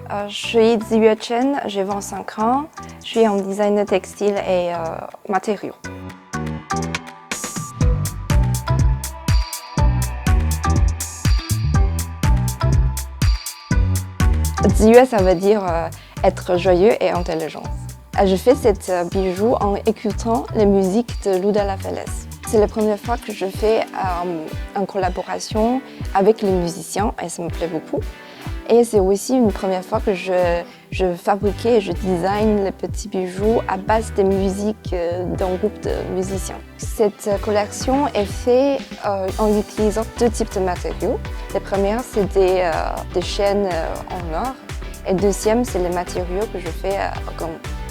Je suis Ziyue Chen, j'ai 25 ans. Je suis en design textile et matériaux. Ziyue, ça veut dire être joyeux et intelligent. Je fais cet bijou en écoutant les musiques de Lou de la Falaise. C'est la première fois que je fais en collaboration avec les musiciens et ça me plaît beaucoup. Et c'est aussi une première fois que je fabriquais et je design les petits bijoux à base des musiques d'un groupe de musiciens. Cette collection est faite en utilisant deux types de matériaux. La première, c'est des chaînes en or. Et le deuxième, c'est les matériaux que je fais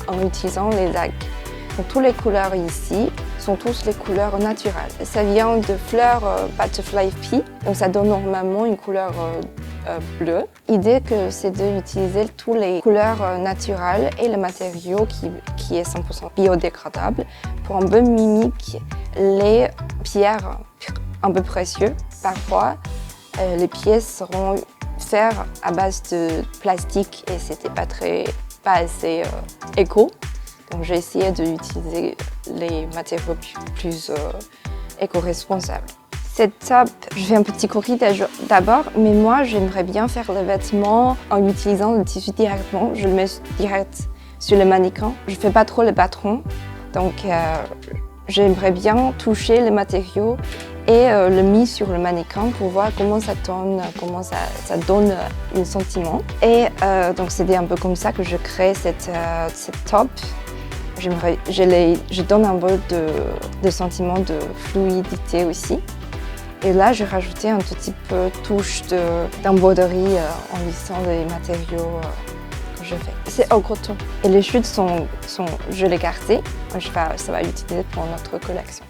en utilisant les algues. Donc, toutes les couleurs ici sont tous les couleurs naturelles. Ça vient de fleurs Butterfly Pea, donc ça donne normalement une couleur bleue. L'idée c'est d'utiliser toutes les couleurs naturelles et le matériau qui est 100% biodégradable pour un peu mimiquer les pierres un peu précieuses. Parfois, les pièces seront faites à base de plastique et c'était pas assez éco. Donc j'ai essayé d'utiliser les matériaux plus éco-responsables. Cette top, je fais un petit croquis d'abord, mais moi j'aimerais bien faire le vêtement en utilisant le tissu directement. Je le mets direct sur le mannequin. Je fais pas trop le patron, donc j'aimerais bien toucher les matériaux et le mis sur le mannequin pour voir comment ça donne un sentiment. Et donc c'était un peu comme ça que je crée cette top. Je donne un peu de sentiment de fluidité aussi. Et là, j'ai rajouté un tout petit peu touche d'embroderie en lissant les matériaux que je fais. C'est au coton. Et les chutes je les gardais. Ça va utiliser pour notre collection.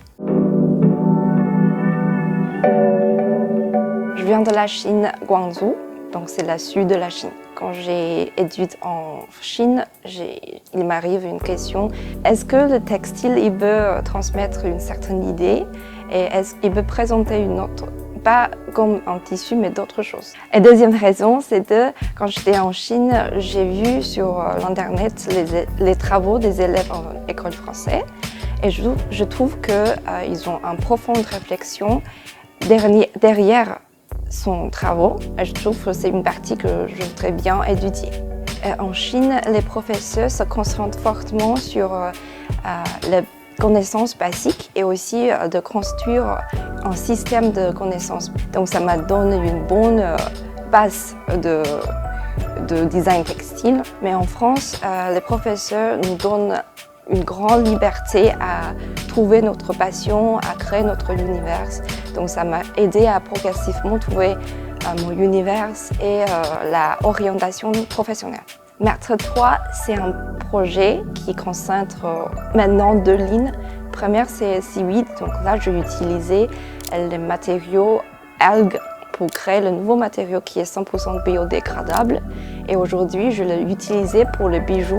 Je viens de la Chine, Guangzhou. Donc c'est le sud de la Chine. Quand j'ai étudié en Chine, il m'arrive une question. Est-ce que le textile il peut transmettre une certaine idée et est-ce qu'il peut présenter une autre, pas comme un tissu mais d'autres choses. Et deuxième raison, c'est que quand j'étais en Chine, j'ai vu sur l'internet les travaux des élèves en école française et je trouve qu'ils ont une profonde réflexion derrière son travaux. Je trouve que c'est une partie que je voudrais bien étudier. En Chine, les professeurs se concentrent fortement sur les connaissances basiques et aussi de construire un système de connaissances. Donc ça m'a donné une bonne base de design textile. Mais en France, les professeurs nous donnent une grande liberté à trouver notre passion, à créer notre univers. Donc ça m'a aidé à progressivement trouver mon univers et la orientation professionnelle. Maître 3, c'est un projet qui concentre maintenant deux lignes. La première, c'est seaweed. Donc là, j'ai utilisé les matériaux algues pour créer le nouveau matériau qui est 100% biodégradable. Et aujourd'hui, je l'ai utilisé pour le bijou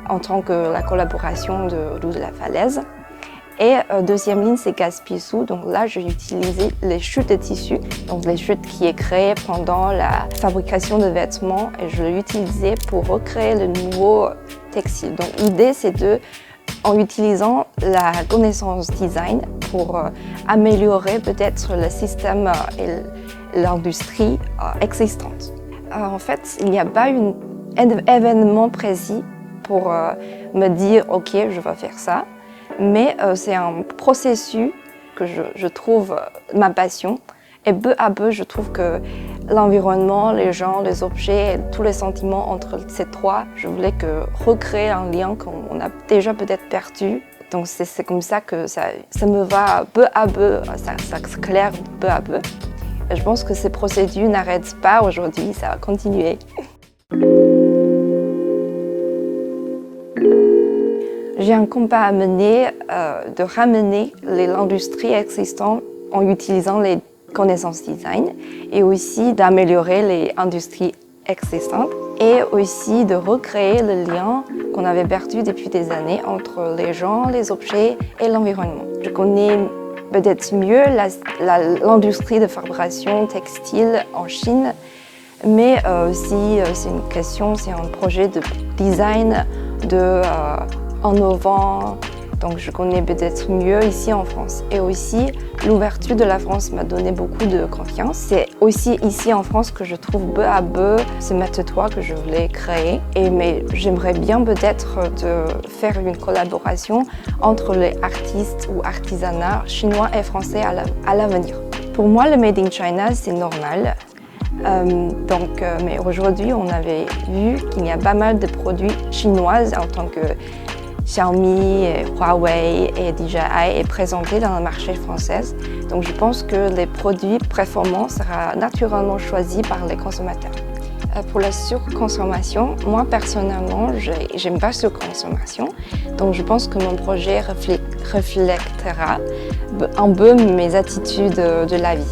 en tant que la collaboration de Lou de la Falaise. Et deuxième ligne, c'est Gaspissou. Donc là, j'ai utilisé les chutes de tissu, donc les chutes qui est créées pendant la fabrication de vêtements, et je l'ai utilisé pour recréer le nouveau textile. Donc l'idée, c'est en utilisant la connaissance design pour améliorer peut-être le système et l'industrie existante. En fait, il n'y a pas un événement précis pour me dire « ok, je vais faire ça ». Mais c'est un processus que je trouve ma passion. Et peu à peu, je trouve que l'environnement, les gens, les objets, tous les sentiments entre ces trois, je voulais recréer un lien qu'on a déjà peut-être perdu. Donc c'est comme ça que ça me va peu à peu, ça s'éclaire peu à peu. Et je pense que ces procédures n'arrêtent pas aujourd'hui, ça va continuer. J'ai un combat à mener de ramener l'industrie existante en utilisant les connaissances design et aussi d'améliorer les industries existantes et aussi de recréer le lien qu'on avait perdu depuis des années entre les gens, les objets et l'environnement. Je connais peut-être mieux l'industrie de fabrication textile en Chine Mais aussi, c'est une question, c'est un projet de design, innovant. Donc je connais peut-être mieux ici en France. Et aussi, l'ouverture de la France m'a donné beaucoup de confiance. C'est aussi ici en France que je trouve peu à peu ce méthode que je voulais créer. Mais j'aimerais bien peut-être de faire une collaboration entre les artistes ou artisanats chinois et français à l'avenir. Pour moi, le Made in China, c'est normal. Mais aujourd'hui, on avait vu qu'il y a pas mal de produits chinois en tant que Xiaomi, et Huawei et DJI est présenté dans le marché français. Donc je pense que les produits performants seront naturellement choisis par les consommateurs. Pour la surconsommation, moi personnellement, j'aime pas surconsommation. Donc je pense que mon projet reflétera un peu mes attitudes de la vie.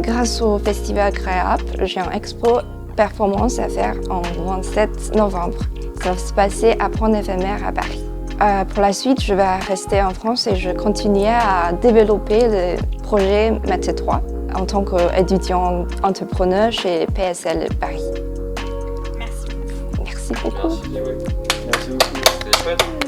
Grâce au Festival Créap, j'ai un expo performance à faire en 27 novembre. Ça va se passer à Pont éphémère à Paris. Pour la suite, je vais rester en France et je continuer à développer le projet Métier 3 en tant qu'étudiant entrepreneur chez PSL Paris. Merci. Merci beaucoup. Merci beaucoup. C'était chouette.